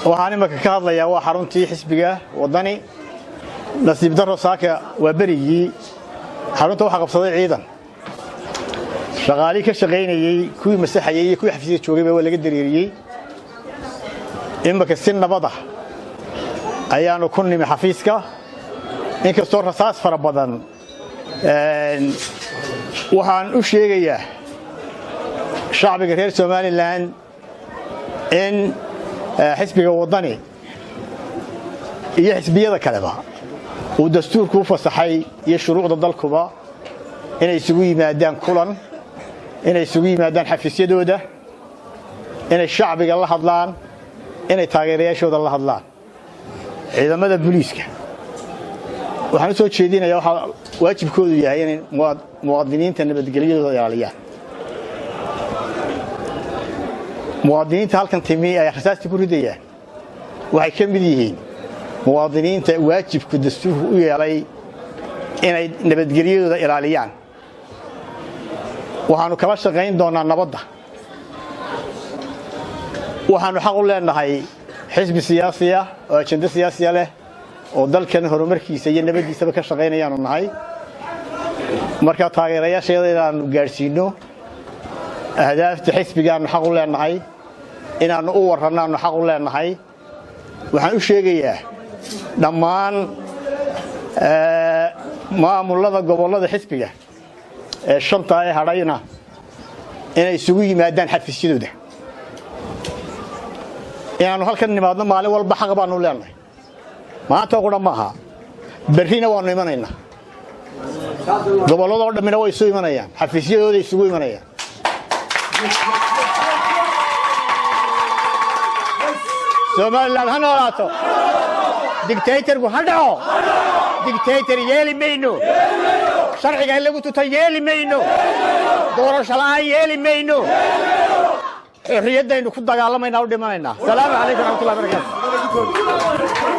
waxaan imika ka hadlayaa waa xaruntii xisbiga wadani nasiib daro saaka waa berigii xarunta waxa qabsaday ciidan shaqaali ka shaqeynayay kuwii masaxayay iyo kuwii xafiiska joogay waa laga dareeriyay imika si nabad ah ayaanu ku nimi xafiiska inkastoo rasaas fara badan waxaan u sheegayaa shacbiga reer Somaliland in xisbiga wadani iyo xisbiyada kaleba uu dastuurku fasaxay iyo shuruucda dalkuba inay isugu yimaadaan kulan inay isugu yimaadaan xafiisyadooda inay shacbiga la hadlaan inay taageerayaashooda la hadlaan ciidamada booliiska waxaan soo jeedinayaa waxa waajibkoodu yahay in muwaadiniinta nabadgelyadooda ilaaliyaan muwaadiniinta halkan timi ay rasaasta ku ridayaan waxay ka mid yihiin muwaadiniinta waajibku dastuurku u yeelay inay nabadgelyadooda ilaaliyaan waxaanu kala shaqayn doonaa nabadda waxaanu xaq u leenahay xisbi siyaasi ah oo ajenda siyaasi leh oo dalkan horumarkiisa iyo nabadiisaba ka shaqaynayaanu nahay marka taageerayaasheeda inaanu gaarsiino ahdaafta xisbigaanu xaq u leenahay inaanu u warranaanu xaq u leenahay waxaan u sheegayaa dhammaan maamulada gobolada xisbiga ee shanta ay hadhayna inay isugu yimaadaan xafiisyadooda inaanu halkan nimaadno maalin walba xaq baanu leenahay maanta qura maaha berrina waanu imanaynaa goboladoo dhammina way isu imanayaan xafiisyadooda isugu imanayaan Somaliland ha noolaato dictatorku ha dhaco dictator yeeli mayno sharciga lagu tutay yeeli mayno doorasho la'aan yeeli mayno xorriyadaynu ku dagaalamayna u dhimanaynaa salaamu calaykum wa rahmatullahi wa barakaatuh